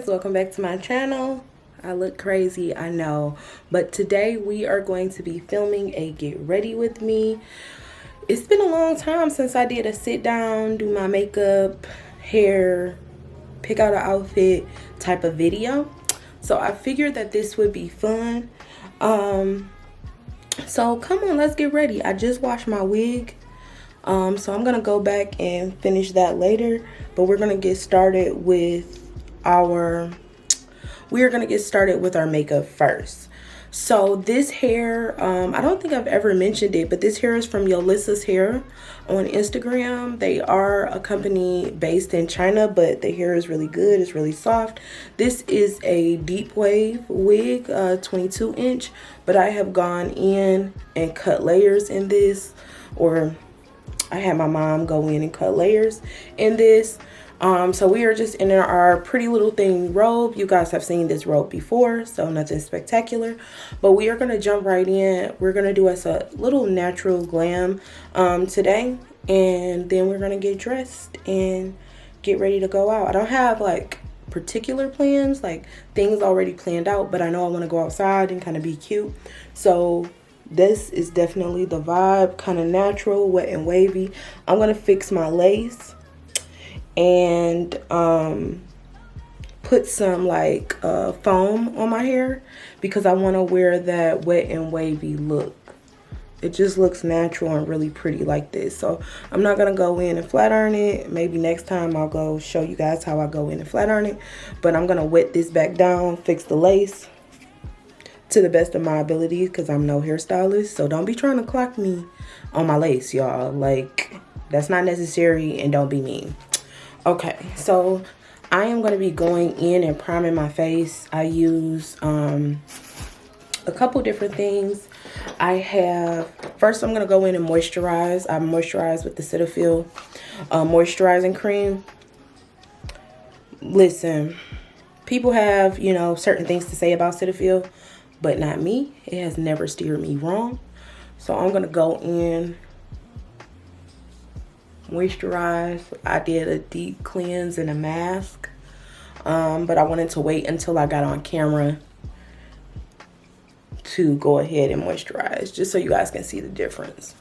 guys, welcome back to my channel. I look crazy, I know, but today we are going to be filming a get ready with me. It's been a long time since I did a sit down, do my makeup, hair, pick out an outfit type of video. So I figured that this would be fun. So come on, let's get ready. I just washed my wig. So I'm gonna go back and finish that later, but we're gonna get started with our makeup first. So this hair, I don't think I've ever mentioned it, but this hair is from Yolissa's Hair on Instagram. They are a company based in China, but the hair is really good. It's really soft. This is a deep wave wig, 22 inch, but I have gone in and cut layers in this, or I had my mom go in and cut layers in this. So we are just in our pretty little thing robe. You guys have seen this robe before, so nothing spectacular, but we are going to jump right in. We're going to do us a little natural glam today, and then we're going to get dressed and get ready to go out. I don't have like particular plans, like things already planned out, but I know I want to go outside and kind of be cute. So this is definitely the vibe, kind of natural, wet and wavy. I'm going to fix my lace and put some like foam on my hair because I want to wear that wet and wavy look. It just looks natural and really pretty like this. So I'm not going to go in and flat iron it. Maybe next time I'll go show you guys how I go in and flat iron it. But I'm going to wet this back down, fix the lace to the best of my ability because I'm no hairstylist. So don't be trying to clock me on my lace, y'all. Like, that's not necessary, and don't be mean. Okay, so I am going to be going in and priming my face. I use a couple different things. First I'm going to go in and moisturize. I moisturize with the Cetaphil moisturizing cream. Listen, people have, you know, certain things to say about Cetaphil, but not me. It has never steered me wrong. So I'm going to go in, moisturize. I did a deep cleanse and a mask, but I wanted to wait until I got on camera to go ahead and moisturize, just so you guys can see the difference.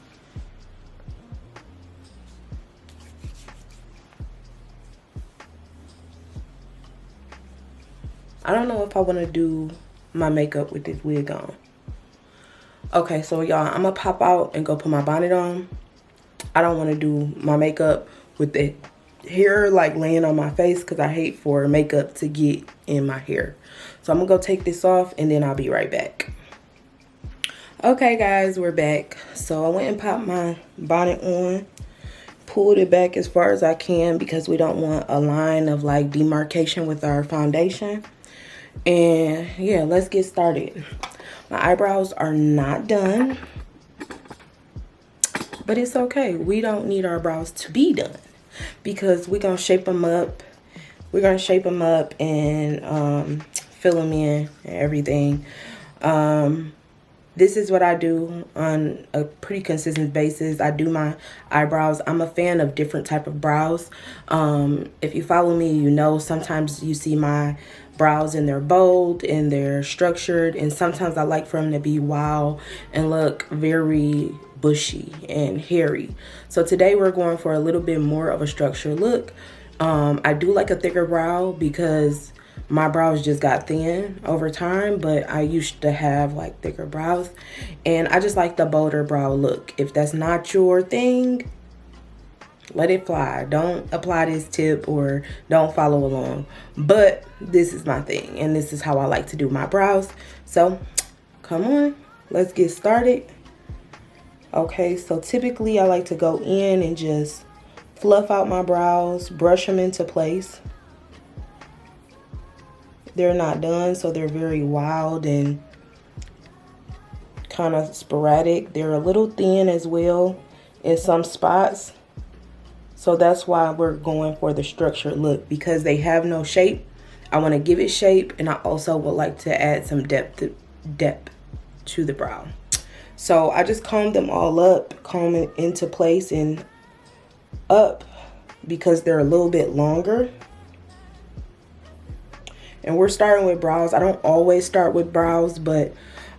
I don't know if I want to do my makeup with this wig on. Okay, so y'all, I'm gonna pop out and go put my bonnet on. I don't want to do my makeup with the hair like laying on my face because I hate for makeup to get in my hair. So I'm gonna go take this off and then I'll be right back. Okay guys, we're back. So I went and popped my bonnet on, pulled it back as far as I can because we don't want a line of like demarcation with our foundation. And yeah, let's get started. My eyebrows are not done, but it's okay. We don't need our brows to be done because we're going to shape them up. We're going to shape them up and fill them in and everything. This is what I do on a pretty consistent basis. I do my eyebrows. I'm a fan of different type of brows. If you follow me, you know sometimes you see my brows and they're bold and they're structured, and sometimes I like for them to be wild and look very bushy and hairy. So today we're going for a little bit more of a structured look. I do like a thicker brow because my brows just got thin over time, but I used to have like thicker brows, and I just like the bolder brow look. If that's not your thing, let it fly. Don't apply this tip or don't follow along. But this is my thing, and this is how I like to do my brows. So come on, let's get started. Okay, so typically I like to go in and just fluff out my brows, brush them into place. They're not done, so they're very wild and kind of sporadic. They're a little thin as well in some spots. So that's why we're going for the structured look, because they have no shape. I want to give it shape, and I also would like to add some depth to the brow. So I just combed them all up, comb it into place and up because they're a little bit longer. And we're starting with brows. I don't always start with brows, but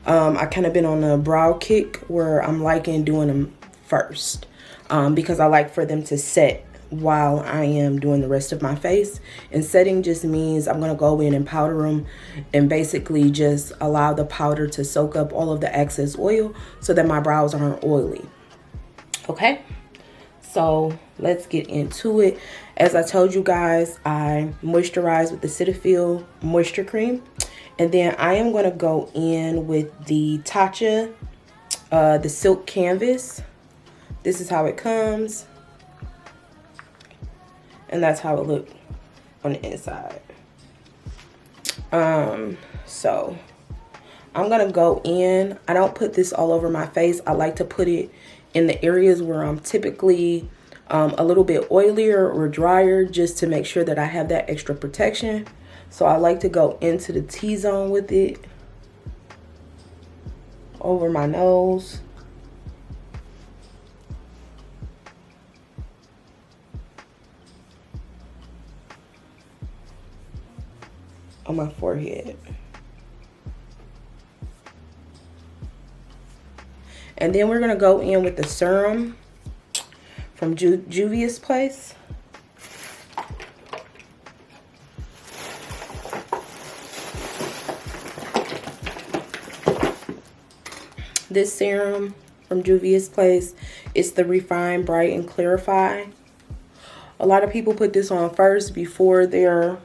I kind of been on a brow kick where I'm liking doing them first, because I like for them to set while I am doing the rest of my face. And setting just means I'm going to go in and powder them and basically just allow the powder to soak up all of the excess oil so that my brows aren't oily. Okay, so let's get into it. As I told you guys, I moisturize with the Cetaphil moisture cream, and then I am going to go in with the Tatcha, the silk canvas. This is how it comes, and that's how it looks on the inside. So I'm gonna go in. I don't put this all over my face. I like to put it in the areas where I'm typically a little bit oilier or drier, just to make sure that I have that extra protection. So I like to go into the T-zone with it, over my nose. On my forehead. And then we're gonna go in with the serum from Juvia's Place. This serum from Juvia's Place is the Refine, Bright, and Clarify. A lot of people put this on first before their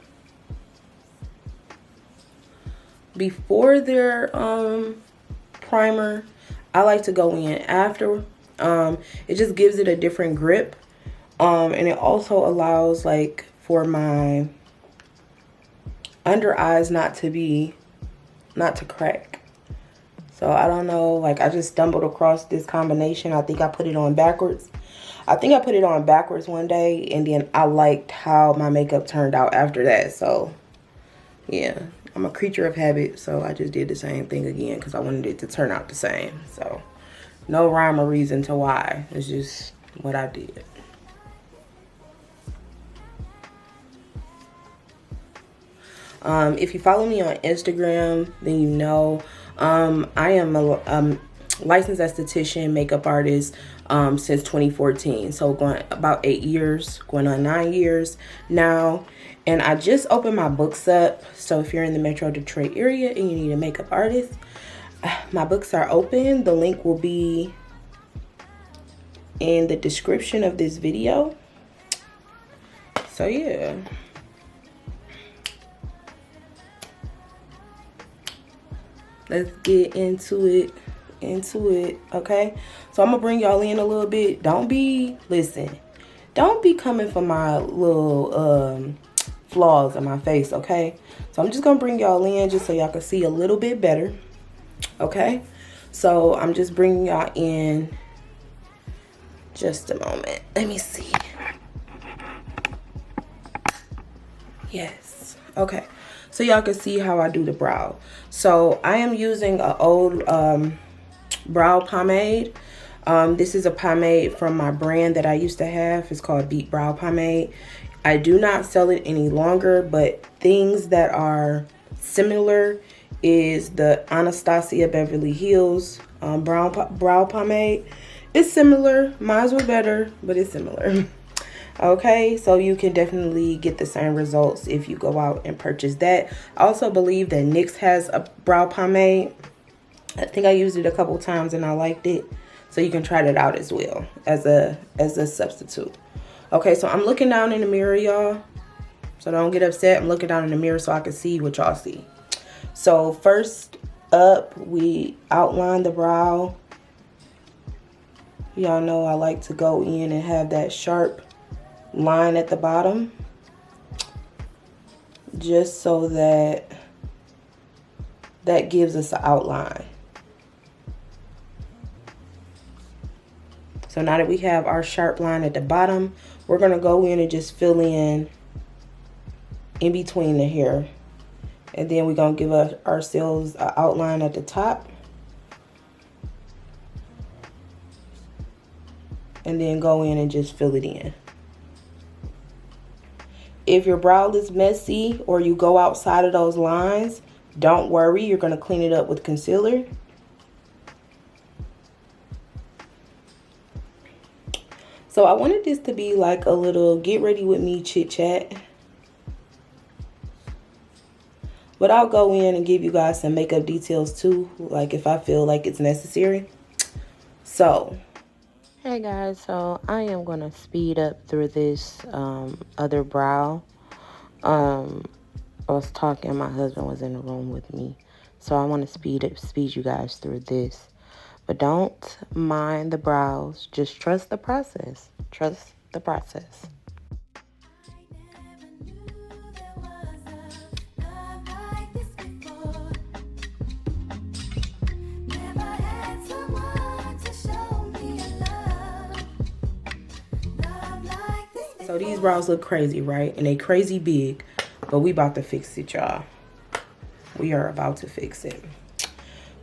primer. I like to go in after. It just gives it a different grip, and it also allows like for my under eyes not to crack. So I don't know, like I just stumbled across this combination. I think I put it on backwards. I think I put it on backwards one day, and then I liked how my makeup turned out after that. So yeah, I'm a creature of habit, so I just did the same thing again because I wanted it to turn out the same. So no rhyme or reason to why. It's just what I did. If you follow me on Instagram, then you know I am a licensed esthetician, makeup artist since 2014. So going about 8 years, going on 9 years now. And I just opened my books up. So if you're in the Metro Detroit area and you need a makeup artist, my books are open. The link will be in the description of this video. So yeah. Let's get into it. Okay, so I'm gonna bring y'all in a little bit. Don't be coming for my little flaws in my face, okay? So I'm just gonna bring y'all in just so y'all can see a little bit better. Okay, so I'm just bringing y'all in. Just a moment, let me see. Yes, okay, so y'all can see how I do the brow. So I am using an old brow pomade. This is a pomade from my brand that I used to have. It's called Beat Brow Pomade. I do not sell it any longer, but things that are similar is the Anastasia Beverly Hills brow pomade. It's similar. Mine's were better, but it's similar. Okay, so you can definitely get the same results if you go out and purchase that. I also believe that NYX has a brow pomade. I think I used it a couple times and I liked it. So you can try that out as well as a substitute. Okay, so I'm looking down in the mirror, y'all. So don't get upset. I'm looking down in the mirror so I can see what y'all see. So first up, we outline the brow. Y'all know I like to go in and have that sharp line at the bottom, just so that gives us an outline. So now that we have our sharp line at the bottom, we're gonna go in and just fill in between the hair, and then we're gonna give ourselves an outline at the top, and then go in and just fill it in. If your brow is messy or you go outside of those lines, don't worry. You're going to clean it up with concealer. So I wanted this to be like a little get ready with me chit chat. But I'll go in and give you guys some makeup details too, like if I feel like it's necessary. So, hey guys, so I am going to speed up through this other brow. I was talking, my husband was in the room with me. So I want to speed you guys through this. But don't mind the brows. Just trust the process. Trust the process. So these brows look crazy, right? And they crazy big. But we about to fix it, y'all. We are about to fix it.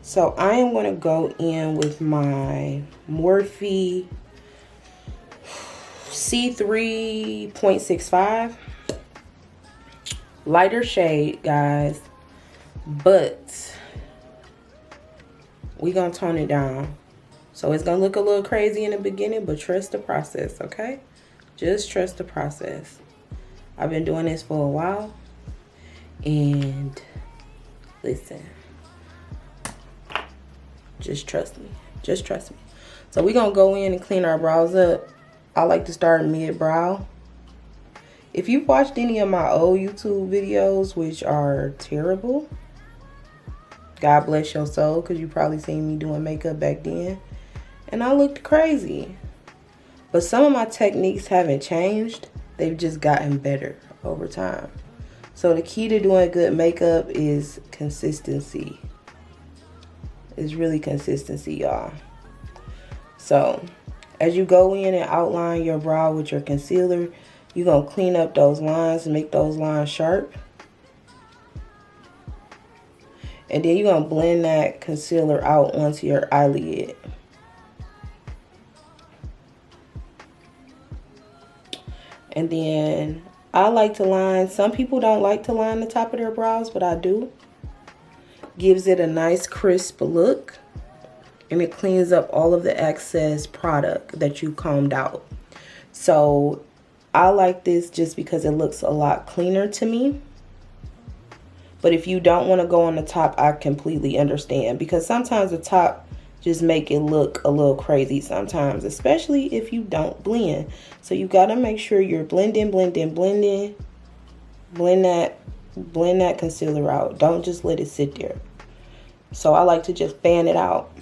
So I am going to go in with my Morphe C3.65. Lighter shade, guys. But we're going to tone it down. So it's going to look a little crazy in the beginning, but trust the process, okay? Just trust the process. I've been doing this for a while. And listen. Just trust me. Just trust me. So we're going to go in and clean our brows up. I like to start mid-brow. If you've watched any of my old YouTube videos, which are terrible, God bless your soul, because you probably seen me doing makeup back then. And I looked crazy. But some of my techniques haven't changed. They've just gotten better over time. So the key to doing good makeup is consistency. It's really consistency, y'all. So as you go in and outline your brow with your concealer, you're going to clean up those lines and make those lines sharp. And then you're going to blend that concealer out onto your eyelid. And then I like to line, some people don't like to line the top of their brows, but I do. Gives it a nice crisp look, and it cleans up all of the excess product that you combed out. So I like this just because it looks a lot cleaner to me. But if you don't want to go on the top, I completely understand, because sometimes the top just make it look a little crazy sometimes, especially if you don't blend. So you got to make sure you're blending. Blend that concealer out. Don't just let it sit there. So I like to just fan it out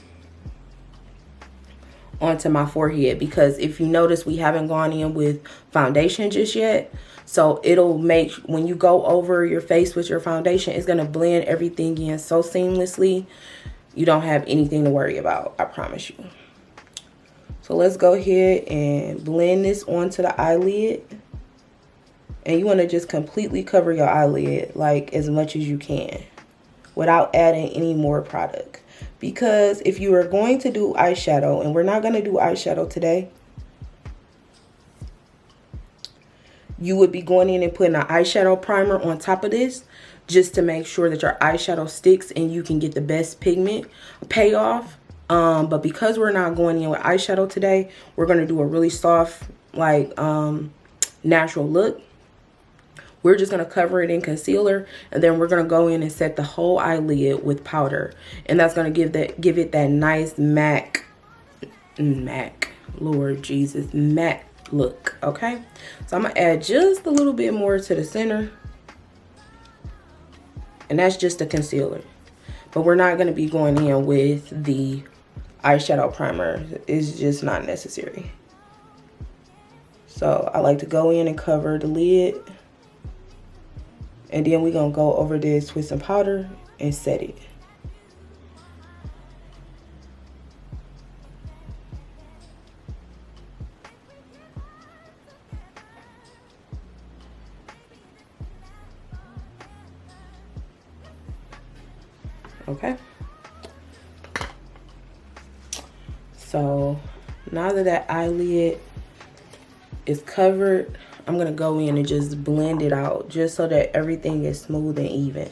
onto my forehead, because if you notice, we haven't gone in with foundation just yet. So it'll make, when you go over your face with your foundation, it's going to blend everything in so seamlessly. You don't have anything to worry about, I promise you. So let's go ahead and blend this onto the eyelid. And you want to just completely cover your eyelid, like as much as you can, without adding any more product. Because if you are going to do eyeshadow, and we're not going to do eyeshadow today, you would be going in and putting an eyeshadow primer on top of this, just to make sure that your eyeshadow sticks and you can get the best pigment payoff. But because we're not going in with eyeshadow today, we're going to do a really soft, like natural look. We're just going to cover it in concealer, and then we're going to go in and set the whole eyelid with powder. And that's going to give it that nice matte look, okay? So I'm going to add just a little bit more to the center. And that's just the concealer. But we're not going to be going in with the eyeshadow primer. It's just not necessary. So I like to go in and cover the lid. And then we're going to go over this with some powder and set it. Okay. So now that eyelid is covered, I'm gonna go in and just blend it out just so that everything is smooth and even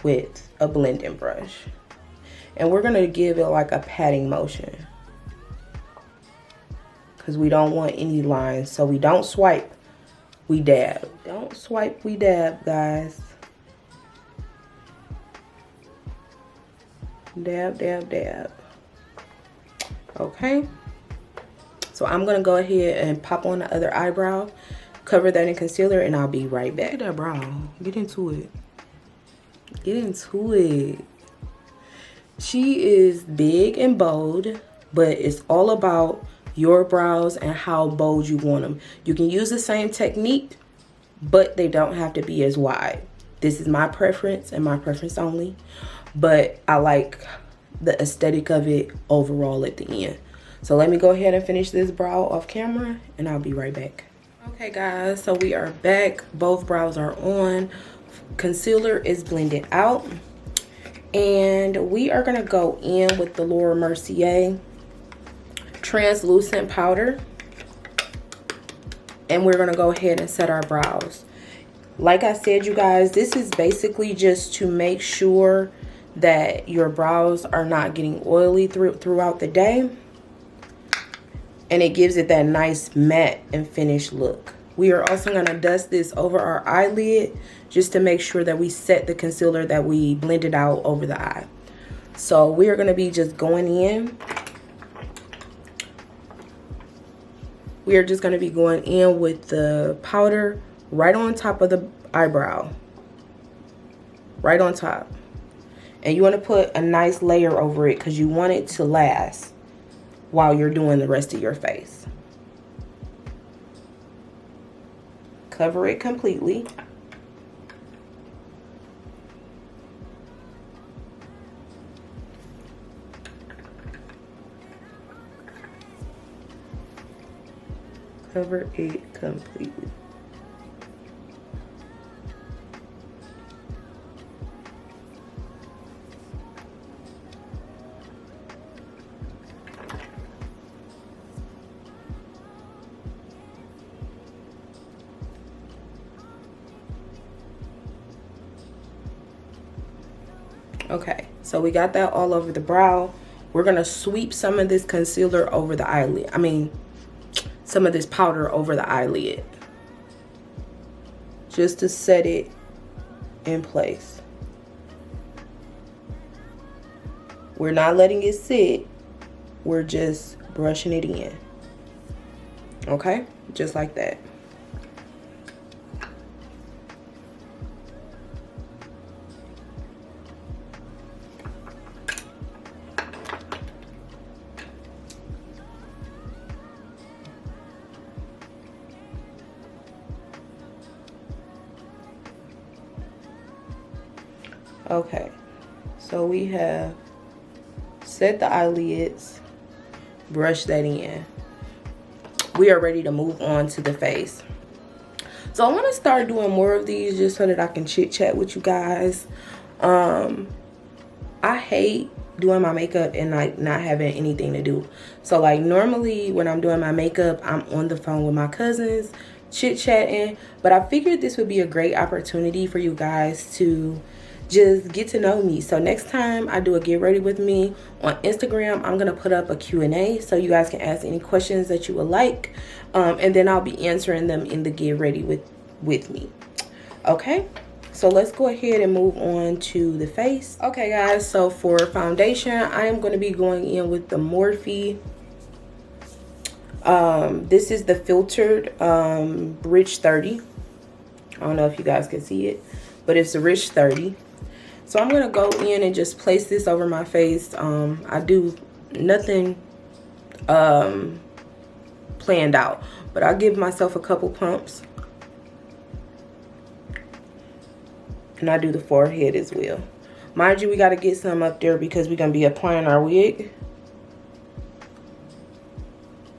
with a blending brush. And we're gonna give it like a patting motion because we don't want any lines. So we don't swipe, we dab. Don't swipe, we dab, guys. Dab, dab, dab. Okay. So I'm gonna go ahead and pop on the other eyebrow, cover that in concealer, and I'll be right back. Look at that brow. Get into it. Get into it. She is big and bold, but it's all about your brows and how bold you want them. You can use the same technique, but they don't have to be as wide. This is my preference and my preference only, but I like the aesthetic of it overall at the end. So let me go ahead and finish this brow off camera and I'll be right back. Okay guys, so we are back. Both brows are on. Concealer is blended out. And we are gonna go in with the Laura Mercier translucent powder. And we're gonna go ahead and set our brows. Like I said, you guys, this is basically just to make sure that your brows are not getting oily throughout the day. And it gives it that nice matte and finished look. We are also gonna dust this over our eyelid just to make sure that we set the concealer that we blended out over the eye. So we are gonna be just going in. We are just gonna be going in with the powder right on top of the eyebrow. Right on top. And you wanna put a nice layer over it because you want it to last while you're doing the rest of your face. Cover it completely. Cover it completely. Okay, so we got that all over the brow. We're gonna sweep some of this concealer over the eyelid. Some of this powder over the eyelid. Just to set it in place. We're not letting it sit. We're just brushing it in. Okay, just like that. Okay, so we have set the eyelids, brush that in. We are ready to move on to the face. So I want to start doing more of these just so that I can chit chat with you guys. I hate doing my makeup and like not having anything to do. So like normally when I'm doing my makeup, I'm on the phone with my cousins, chit chatting. But I figured this would be a great opportunity for you guys to just get to know me. So next time I do a get ready with me on Instagram, I'm gonna put up a Q&A so you guys can ask any questions that you would like, and then I'll be answering them in the get ready with me. Okay, so let's go ahead and move on to the face. Okay guys, so for foundation, I am going to be going in with the Morphe. This is the filtered Rich 30. I don't know if you guys can see it, but it's a Rich 30. So I'm gonna go in and just place this over my face. I do nothing planned out, but I'll give myself a couple pumps. And I do the forehead as well. Mind you, we gotta get some up there because we're gonna be applying our wig.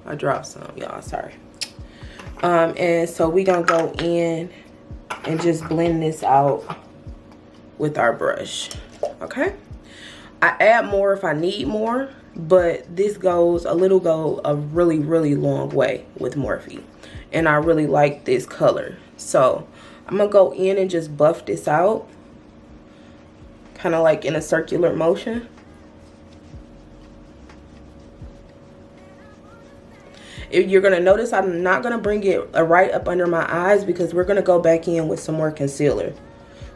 I dropped some, y'all, sorry. And so we're gonna go in and just blend this out with our brush. Okay, I add more if I need more. but this goes a really, really long way with Morphe. And I really like this color. So I'm gonna go in and just buff this out, kind of like in a circular motion. If you're gonna notice, I'm not gonna bring it right up under my eyes because we're gonna go back in with some more concealer.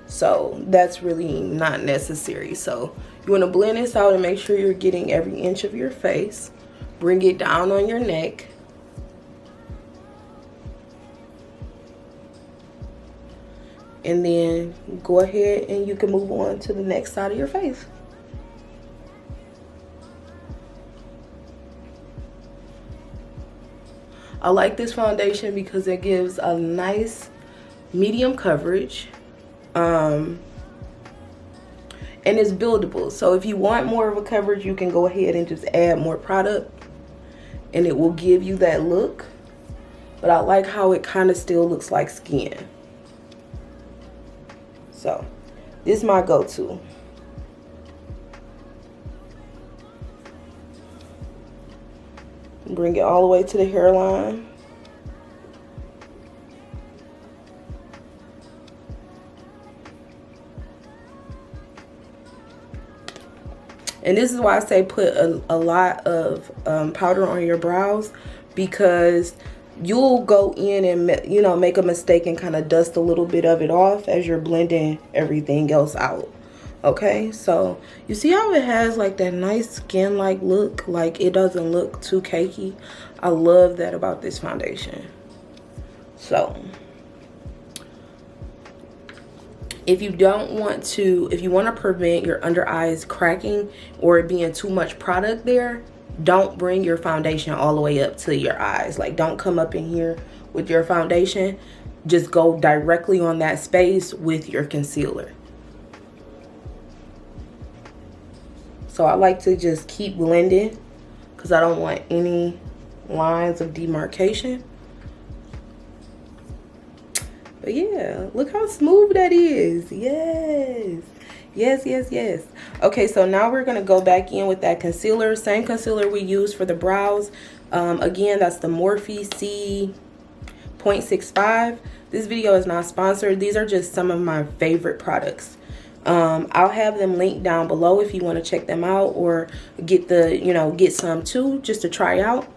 So that's really not necessary. So you want to blend this out and make sure you're getting every inch of your face. Bring it down on your neck. And then go ahead and you can move on to the next side of your face. I like this foundation because it gives a nice medium coverage. And it's buildable. So if you want more of a coverage, you can go ahead and just add more product and it will give you that look. But I like how it kind of still looks like skin. So this is my go-to. Bring it all the way to the hairline. And this is why I say put a lot of powder on your brows, because you'll go in and, you know, make a mistake and kind of dust a little bit of it off as you're blending everything else out. Okay, so you see how it has like that nice skin-like look, like it doesn't look too cakey. I love that about this foundation. So if you want to prevent your under eyes cracking or it being too much product there, don't bring your foundation all the way up to your eyes. Like, don't come up in here with your foundation. Just go directly on that space with your concealer. So I like to just keep blending because I don't want any lines of demarcation. But yeah, look how smooth that is. Yes. Yes, yes, yes. Okay, so now we're going to go back in with that concealer. Same concealer we used for the brows. Again, that's the Morphe C.65. This video is not sponsored. These are just some of my favorite products. I'll have them linked down below if you want to check them out or get get some too, just to try out.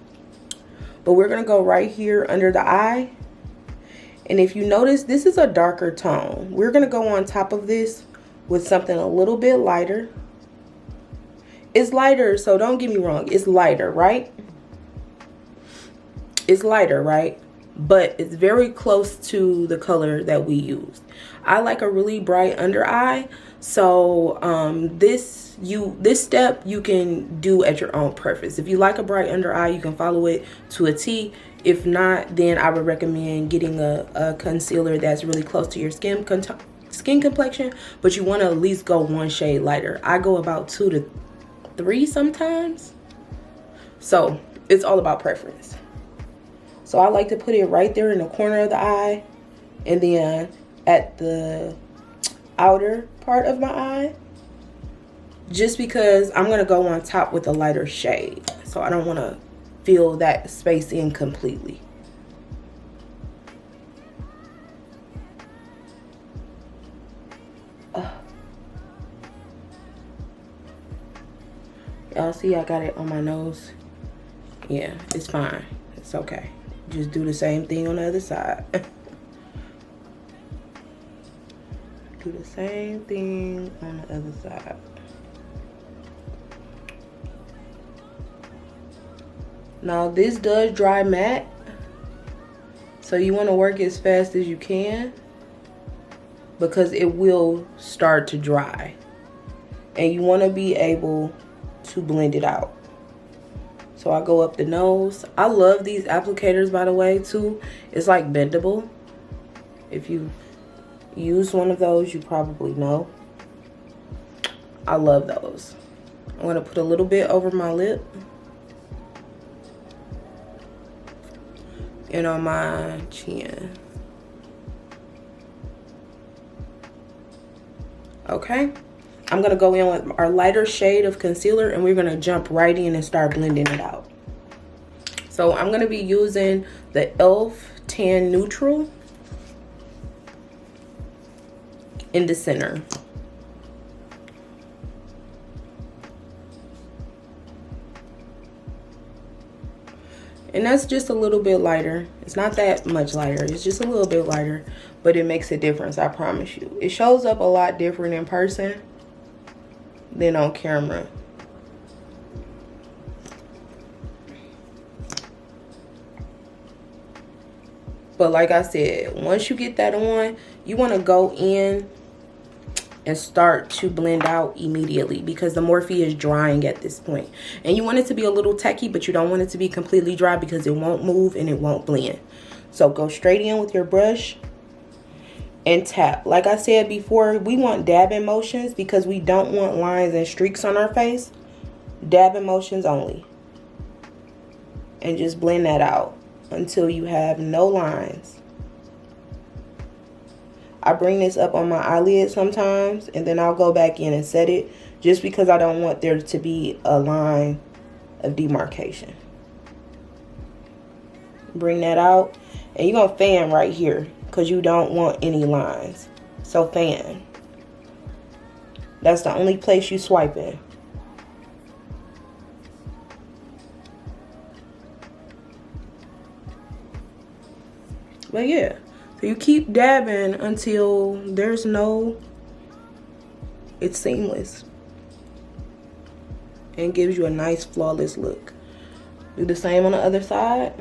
But we're going to go right here under the eye. And if you notice, this is a darker tone. We're going to go on top of this with something a little bit lighter. It's lighter, so don't get me wrong. It's lighter, right? It's lighter, right? But it's very close to the color that we used. I like a really bright under eye. So this step you can do at your own preference. If you like a bright under eye, you can follow it to a T. If not, then I would recommend getting a concealer that's really close to your skin complexion, but you want to at least go one shade lighter. I go about 2 to 3 sometimes. So it's all about preference. So I like to put it right there in the corner of the eye, and then at the outer part of my eye, just because I'm going to go on top with a lighter shade. So I don't want to fill that space in completely. Y'all see I got it on my nose? Yeah, it's fine. It's okay. Just do the same thing on the other side. Do the same thing on the other side. Now this does dry matte, so you want to work as fast as you can because it will start to dry, and you want to be able to blend it out. So I go up the nose. I love these applicators, by the way, too. It's like bendable. If you use one of those, you probably know. I love those. I'm going to put a little bit over my lip and on my chin. Okay, I'm going to go in with our lighter shade of concealer, and we're going to jump right in and start blending it out. So I'm going to be using the e.l.f. Tan Neutral in the center. And that's just a little bit lighter. It's not that much lighter. It's just a little bit lighter, but it makes a difference, I promise you. It shows up a lot different in person than on camera. But like I said, once you get that on, you want to go in and start to blend out immediately, because the Morphe is drying at this point. And you want it to be a little tacky, but you don't want it to be completely dry because it won't move and it won't blend. So go straight in with your brush and tap. Like I said before, we want dabbing motions because we don't want lines and streaks on our face. Dabbing motions only. And just blend that out until you have no lines. I bring this up on my eyelid sometimes, and then I'll go back in and set it, just because I don't want there to be a line of demarcation. Bring that out, and you're gonna fan right here because you don't want any lines. So fan. That's the only place you swipe in. But yeah. So you keep dabbing until there's no, it's seamless and gives you a nice flawless look. Do the same on the other side.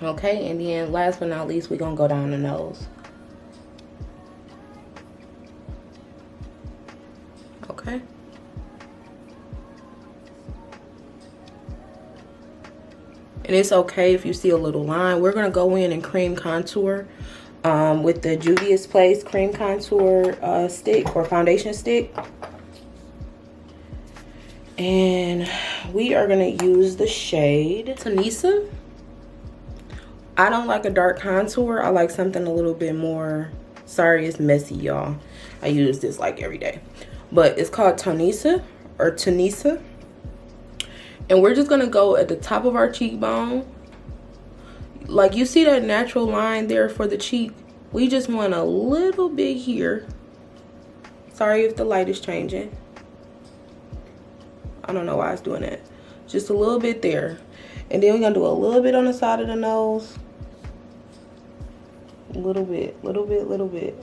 Okay, and then last but not least, we're gonna go down the nose. Okay. And it's okay if you see a little line. We're gonna go in and cream contour with the Juvia's Place cream contour stick or foundation stick. And we are gonna use the shade Tanisa. I don't like a dark contour. I like something a little bit more, sorry it's messy y'all. I use this like every day. But it's called Tanisa or Tanisa. And we're just gonna go at the top of our cheekbone. Like you see that natural line there for the cheek? We just want a little bit here. Sorry if the light is changing. I don't know why it's doing that. Just a little bit there. And then we're gonna do a little bit on the side of the nose. Little bit, little bit, little bit.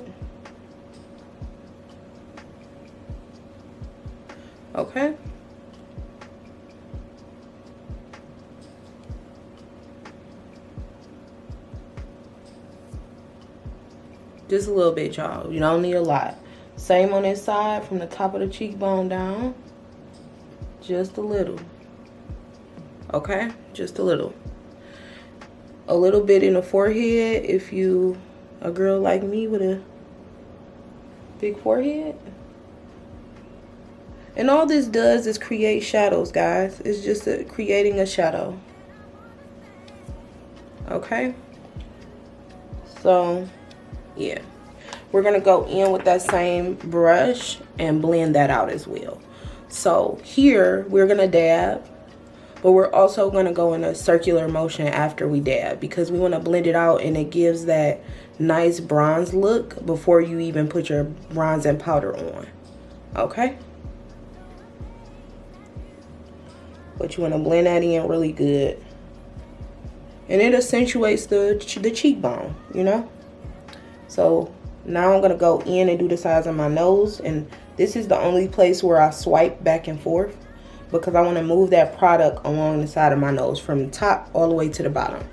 Okay. Just a little bit, y'all. You don't need a lot. Same on this side, from the top of the cheekbone down. Just a little. Okay, just a little. A little bit in the forehead if you a girl like me with a big forehead. And all this does is create shadows, guys. It's just creating a shadow. Okay, so yeah, we're gonna go in with that same brush and blend that out as well. So here we're gonna dab, but we're also going to go in a circular motion after we dab, because we want to blend it out and it gives that nice bronze look before you even put your bronzing powder on. Okay? But you want to blend that in really good. And it accentuates the cheekbone, you know? So Now I'm going to go in and do the sides of my nose. And this is the only place where I swipe back and forth, because I want to move that product along the side of my nose from the top all the way to the bottom.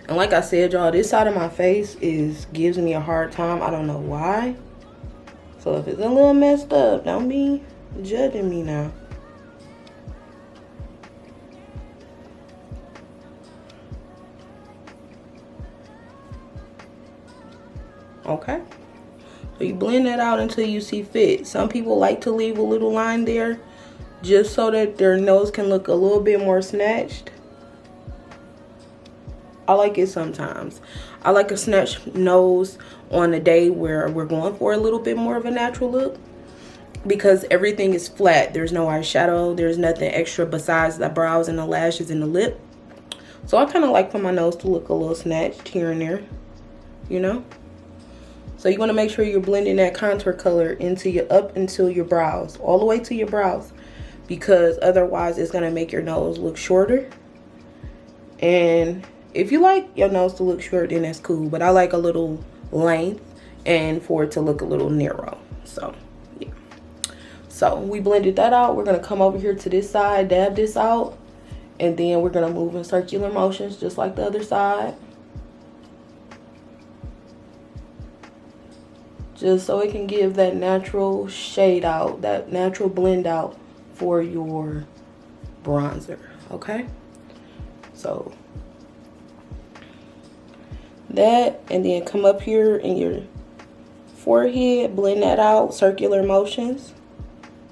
And like I said, y'all, this side of my face gives me a hard time. I don't know why. So if it's a little messed up, don't be judging me now. Okay. So you blend that out until you see fit. Some people like to leave a little line there just so that their nose can look a little bit more snatched. I like it sometimes. I like a snatched nose on a day where we're going for a little bit more of a natural look, because everything is flat. There's no eyeshadow. There's nothing extra besides the brows and the lashes and the lip. So I kind of like for my nose to look a little snatched here and there, you know. So you want to make sure you're blending that contour color up until your brows, all the way to your brows, because otherwise it's going to make your nose look shorter. And if you like your nose to look short, then that's cool. But I like a little length and for it to look a little narrow. So, yeah. So we blended that out. We're going to come over here to this side, dab this out. And then we're going to move in circular motions just like the other side. Just so it can give that natural shade out, that natural blend out for your bronzer, okay? So that, and then come up here in your forehead, blend that out, circular motions,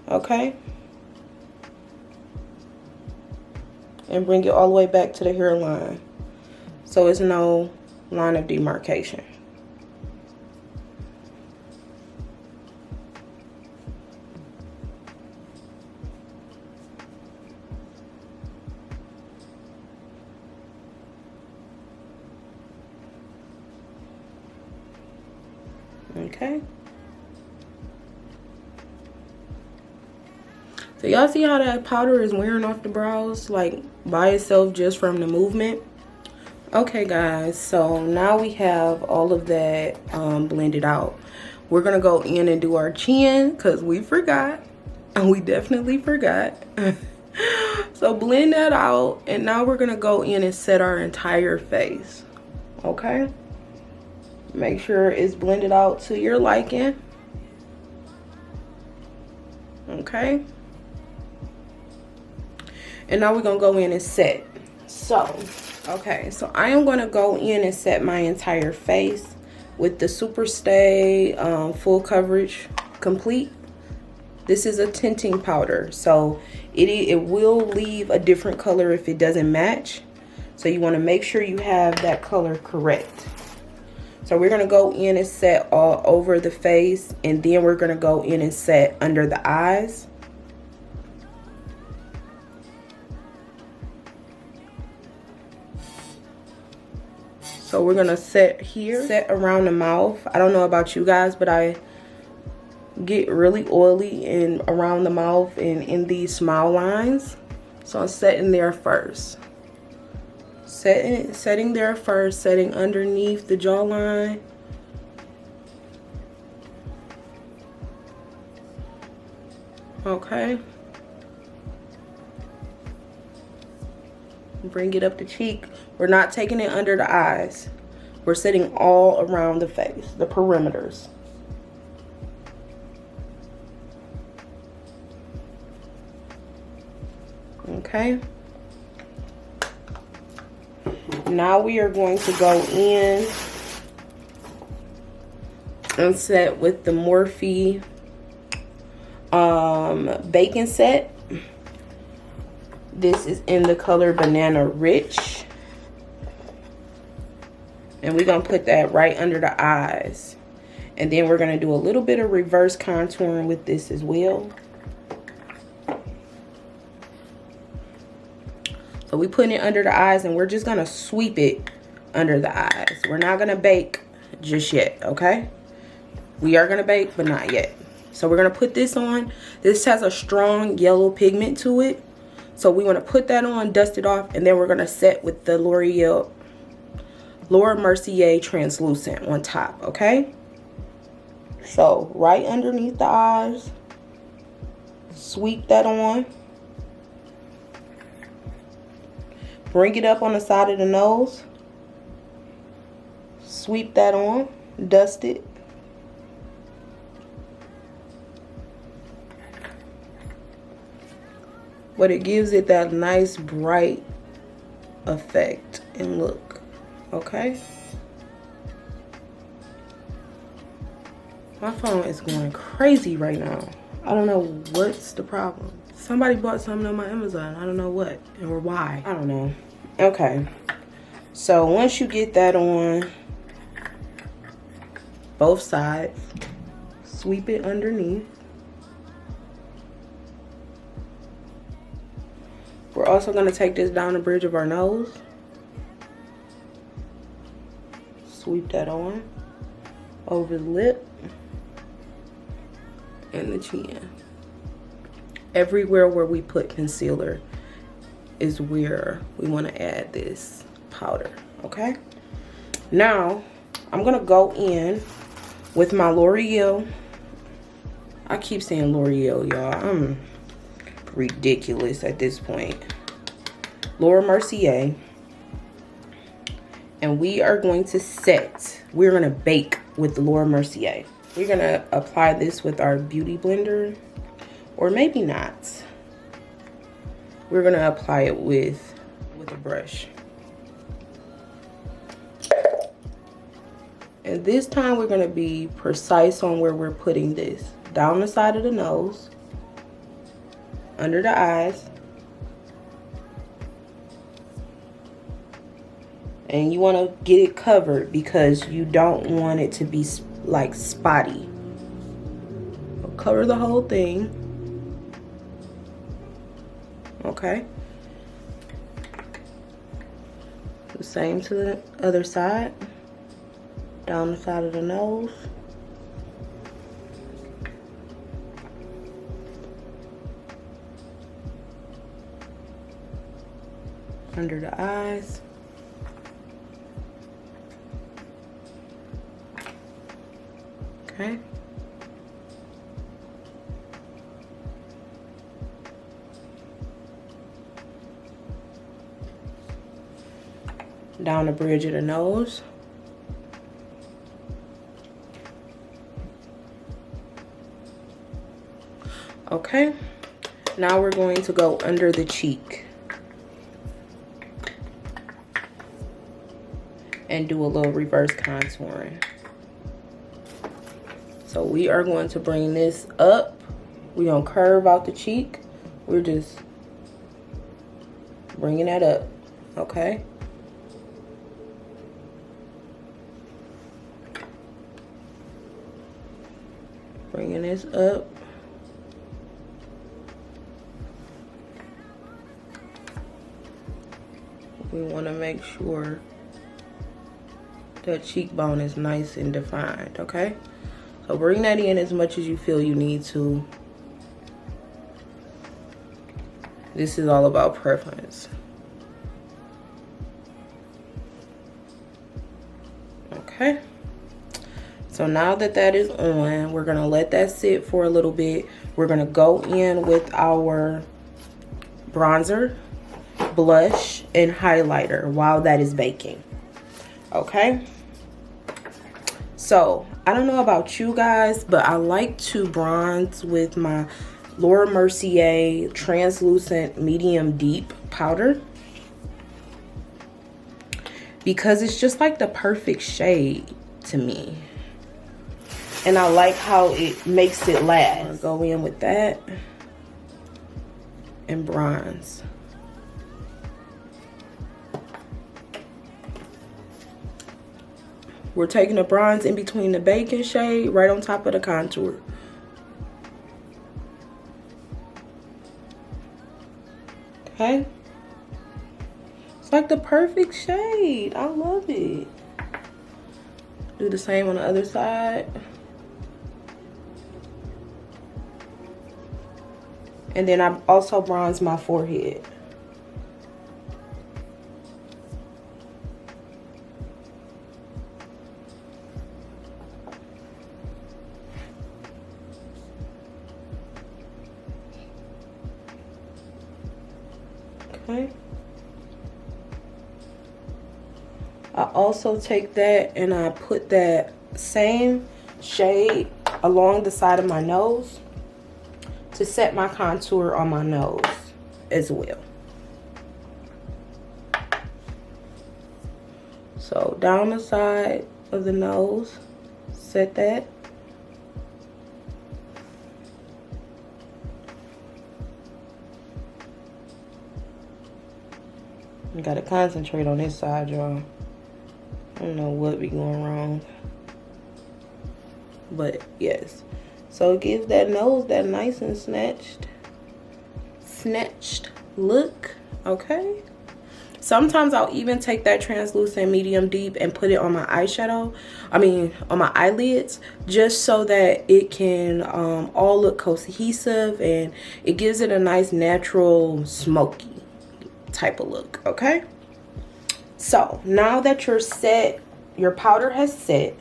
okay? And bring it all the way back to the hairline, so it's no line of demarcation. Okay. So y'all see how that powder is wearing off the brows, like by itself, just from the movement? Okay guys, so now we have all of that blended out. We're gonna go in and do our chin, because we forgot, and we definitely forgot. So blend that out, and now we're gonna go in and set our entire face, okay? Make sure it's blended out to your liking. Okay. And now we're going to go in and set. So, okay. So I am going to go in and set my entire face with the Super Stay Full Coverage Complete. This is a tinting powder. So it will leave a different color if it doesn't match. So you want to make sure you have that color correct. So we're going to go in and set all over the face, and then we're going to go in and set under the eyes. So we're going to set here, set around the mouth. I don't know about you guys, but I get really oily and around the mouth and in these smile lines. So I'm setting there first. Setting there first, setting underneath the jawline. Okay. Bring it up the cheek. We're not taking it under the eyes. We're setting all around the face, the perimeters. Okay. Now we are going to go in and set with the Morphe Bacon Set. This is in the color Banana Rich. And we're going to put that right under the eyes. And then we're going to do a little bit of reverse contouring with this as well. So we putting it under the eyes, and we're just going to sweep it under the eyes. We're not going to bake just yet, okay? We are going to bake, but not yet. So we're going to put this on. This has a strong yellow pigment to it. So we want to put that on, dust it off, and then we're going to set with the Laura Mercier translucent on top, okay? So right underneath the eyes, sweep that on. Bring it up on the side of the nose. Sweep that on, dust it. But it gives it that nice bright effect and look, okay? My phone is going crazy right now. I don't know what's the problem. Somebody bought something on my Amazon. I don't know what or why. I don't know. Okay. So once you get that on both sides, sweep it underneath. We're also going to take this down the bridge of our nose. Sweep that on over the lip and the chin. Everywhere where we put concealer is where we want to add this powder, okay? Now, I'm going to go in with my L'Oreal. I keep saying L'Oreal, y'all. I'm ridiculous at this point. Laura Mercier. And we are going to set, we're going to bake with the Laura Mercier. We're going to apply this with our beauty blender, or maybe not. We're going to apply it with a brush. And this time we're going to be precise on where we're putting this. Down the side of the nose, under the eyes, and you want to get it covered because you don't want it to be like spotty. So cover the whole thing, okay? The same to the other side, down the side of the nose. Under the eyes. Okay. Down the bridge of the nose. Okay. Now we're going to go under the cheek and do a little reverse contouring. So we are going to bring this up. We're going to curve out the cheek. We're just bringing that up, okay? Bringing this up. We want to make sure that cheekbone is nice and defined, okay? So bring that in as much as you feel you need to. This is all about preference. Okay. So now that that is on, we're gonna let that sit for a little bit. We're gonna go in with our bronzer, blush, and highlighter while that is baking. Okay. So I don't know about you guys, but I like to bronze with my Laura Mercier translucent medium deep powder because it's just like the perfect shade to me, and I like how it makes it last. I'll go in with that and bronze. We're taking the bronze in between the baking shade right on top of the contour. Okay? It's like the perfect shade. I love it. Do the same on the other side. And then I also bronze my forehead. Okay. I also take that and I put that same shade along the side of my nose to set my contour on my nose as well. So down the side of the nose, set that. You gotta concentrate on this side, y'all. I don't know what be going wrong. But yes. So it gives that nose that nice and snatched look. Okay. Sometimes I'll even take that translucent medium deep and put it on my eyeshadow. I mean, on my eyelids, just so that it can all look cohesive and it gives it a nice natural smoky type of look. Okay. So now that you're set, your powder has set,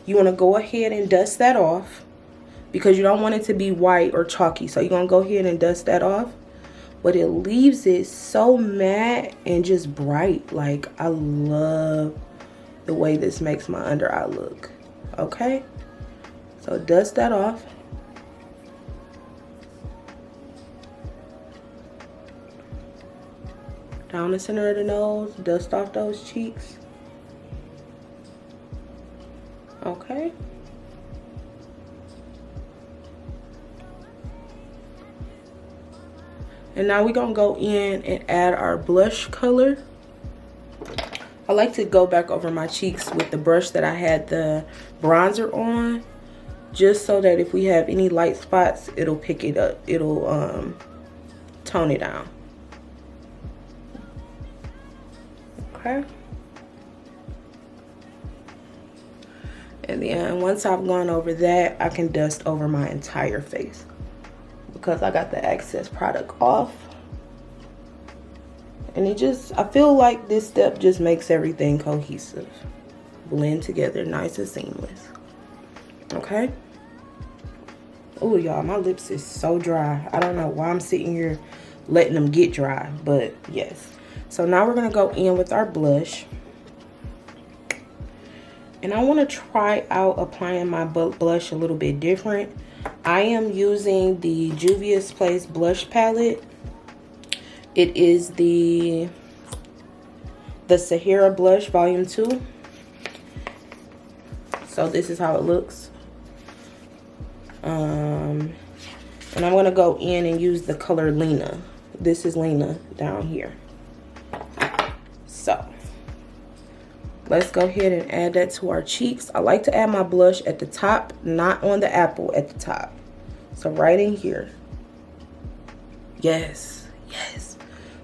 you want to go ahead and dust that off because you don't want it to be white or chalky. So you're going to go ahead and dust that off. But it leaves it so matte and just bright. Like, I love the way this makes my under eye look. Okay? So dust that off. Down the center of the nose, dust off those cheeks. Okay. And now we're gonna go in and add our blush color. I like to go back over my cheeks with the brush that I had the bronzer on, just so that if we have any light spots, it'll pick it up. It'll tone it down. Okay. And then once I've gone over that, I can dust over my entire face because I got the excess product off. And it just, I feel like this step just makes everything cohesive. Blend together nice and seamless. Okay. Oh, y'all, my lips is so dry. I don't know why I'm sitting here letting them get dry, but yes. So now we're gonna go in with our blush. And I want to try out applying my blush a little bit different. I am using the Juvia's Place blush palette. It is the Sahara Blush Volume 2. So this is how it looks. And I'm going to go in and use the color Lena. This is Lena down here. So let's go ahead and add that to our cheeks. I like to add my blush at the top, not on the apple, at the top. So right in here. Yes, yes.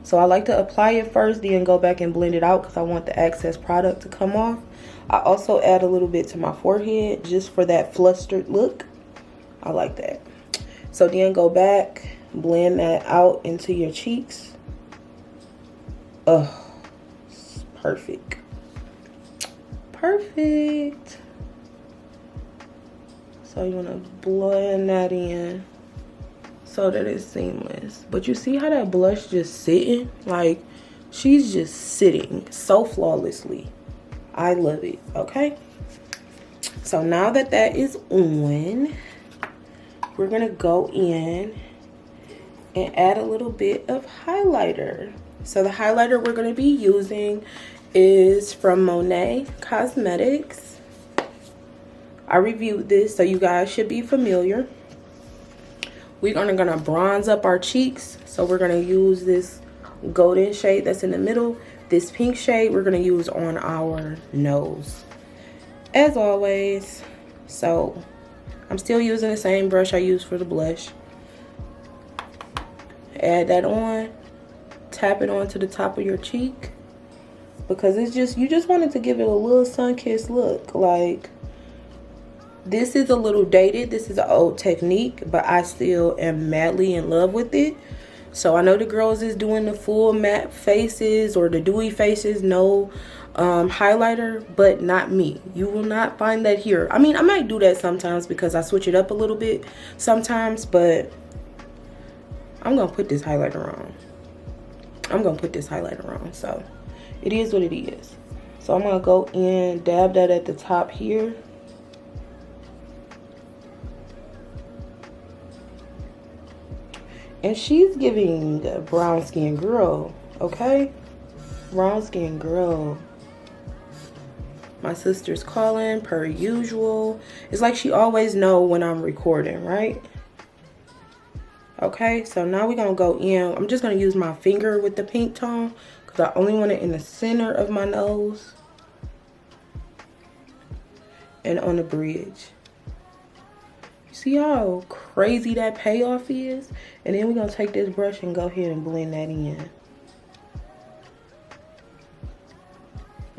So I like to apply it first, then go back and blend it out because I want the excess product to come off. I also add a little bit to my forehead just for that flustered look. I like that. So then go back, blend that out into your cheeks. Oh, perfect. Perfect. So you want to blend that in so that it's seamless. But you see how that blush just sitting? Like, she's just sitting so flawlessly. I love it. Okay. So now that that is on, we're going to go in and add a little bit of highlighter. So the highlighter we're going to be using is from Monet Cosmetics. I reviewed this, so you guys should be familiar. We're gonna bronze up our cheeks. So we're gonna use this golden shade that's in the middle. This pink shade we're gonna use on our nose, as always. So I'm still using the same brush I used for the blush. Add that on. Tap it onto the top of your cheek. Because it's just, you just wanted to give it a little sun-kissed look. Like, This is a little dated. This is an old technique, but I still am madly in love with it. So I know the girls is doing the full matte faces or the dewy faces, no highlighter, but not me. You will not find that here. I mean, I might do that sometimes because I switch it up a little bit sometimes, but I'm gonna put this highlighter on. So it is what it is. So I'm gonna go in, dab that at the top here. And she's giving a brown skin girl, okay? Brown skin girl. My sister's calling per usual. It's like she always know when I'm recording, right? Okay, so now we're gonna go in. I'm just gonna use my finger with the pink tone because I only want it in the center of my nose and on the bridge. See how crazy that payoff is? And then we're gonna take this brush and go ahead and blend that in.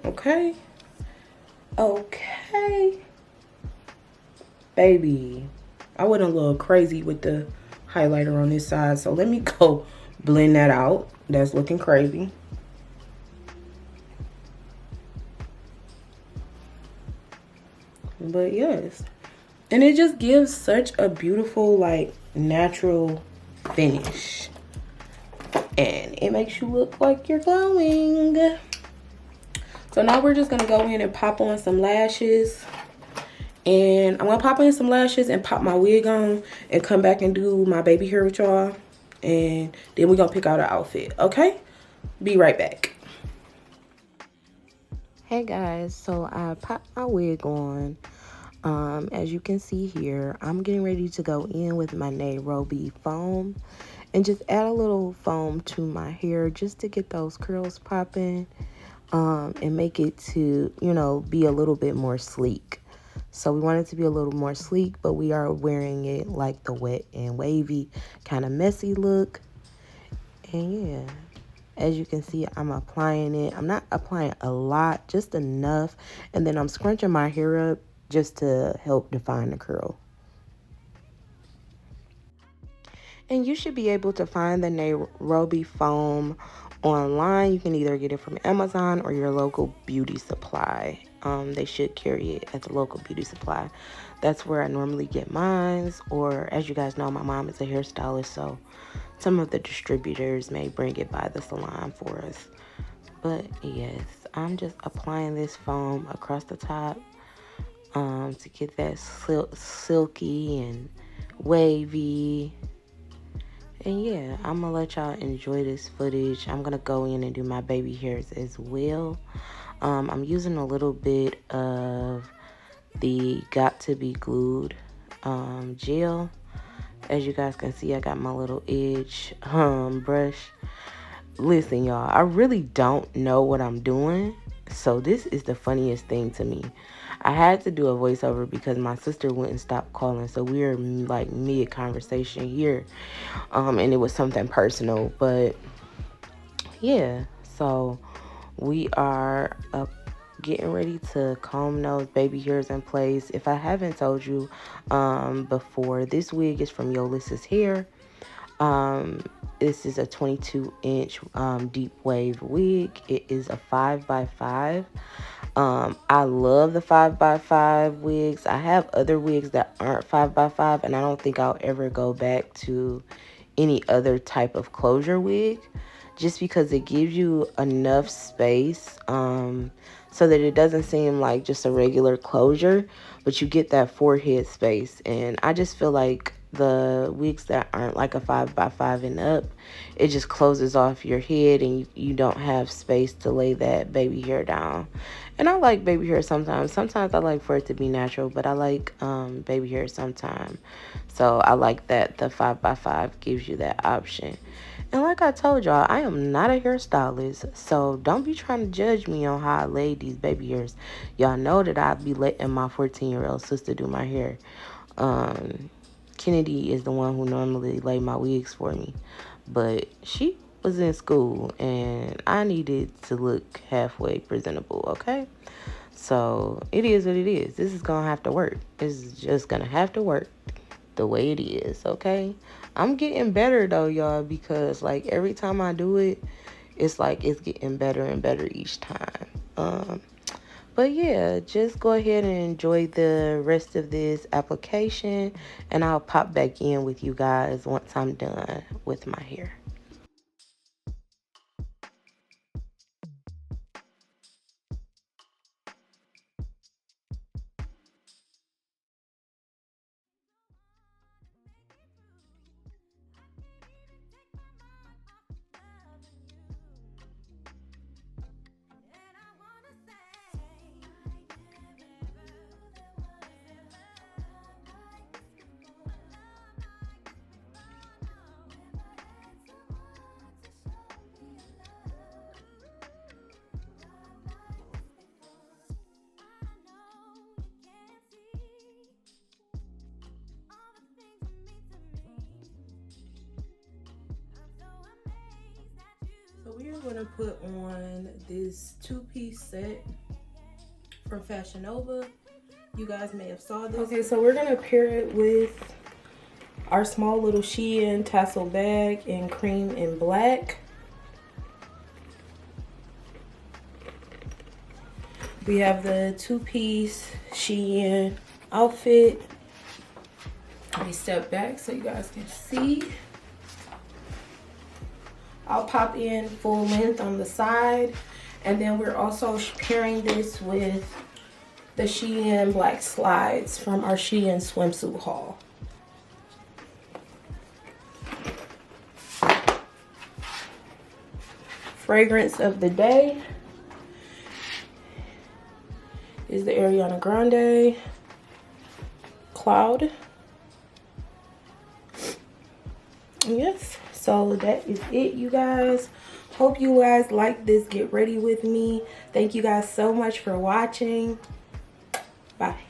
Okay. Okay. Baby, I went a little crazy with the highlighter on this side, so let me go blend that out. That's looking crazy. But yes. And it just gives such a beautiful, like, natural finish. And it makes you look like you're glowing. So now we're just going to go in and pop on some lashes. And I'm going to pop in some lashes and pop my wig on and come back and do my baby hair with y'all. And then we're going to pick out an outfit. Okay? Be right back. Hey guys, so I popped my wig on. As you can see here, I'm getting ready to go in with my Nairobi foam and just add a little foam to my hair just to get those curls popping, and make it to, you know, be a little bit more sleek. So we want it to be a little more sleek, but we are wearing it like the wet and wavy kind of messy look. And yeah, as you can see, I'm applying it. I'm not applying a lot, just enough. And then I'm scrunching my hair up just to help define the curl. And you should be able to find the Nairobi foam online. You can either get it from Amazon or your local beauty supply. They should carry it at the local beauty supply. That's where I normally get mine. Or as you guys know, my mom is a hairstylist, so some of the distributors may bring it by the salon for us. But yes, I'm just applying this foam across the top to get that silky and wavy. And yeah, I'm gonna let y'all enjoy this footage. I'm gonna go in and do my baby hairs as well. I'm using a little bit of the Got to Be Glued gel. As you guys can see, I got my little edge brush. Listen, y'all, I really don't know what I'm doing, so this is the funniest thing to me. I had to do a voiceover because my sister wouldn't stop calling, so we were like mid conversation here, and it was something personal. But yeah, so we are getting ready to comb those baby hairs in place. If I haven't told you before, this wig is from Ulysses Hair. This is a 22-inch deep wave wig. It is a 5x5. I love the 5x5 wigs. I have other wigs that aren't 5x5, and I don't think I'll ever go back to any other type of closure wig, just because it gives you enough space so that it doesn't seem like just a regular closure, but you get that forehead space. And I just feel like the wigs that aren't like a 5x5 and up, it just closes off your head and you don't have space to lay that baby hair down. And I like baby hair sometimes I like for it to be natural, but I like baby hair sometimes. So I like that the 5x5 gives you that option. And like I told y'all, I am not a hairstylist, so don't be trying to judge me on how I lay these baby hairs. Y'all know that I be letting my 14-year-old sister do my hair. Kennedy is the one who normally lay my wigs for me, but she was in school and I needed to look halfway presentable, okay? So it is what it is. This is gonna have to work. It's just gonna have to work the way it is, okay? I'm getting better though, y'all, because like every time I do it, it's like it's getting better and better each time. But yeah, just go ahead and enjoy the rest of this application, and I'll pop back in with you guys once I'm done with my hair. So we are going to put on this two-piece set from Fashion Nova. You guys may have saw this. Okay, so we're going to pair it with our small little Shein tassel bag in cream and black. We have the two-piece Shein outfit. Let me step back so you guys can see. I'll pop in full length on the side, and then we're also pairing this with the Shein black slides from our Shein swimsuit haul. Fragrance of the day is the Ariana Grande Cloud. Yes, so that is it, you guys. Hope you guys like this get ready with me. Thank you guys so much for watching. Bye.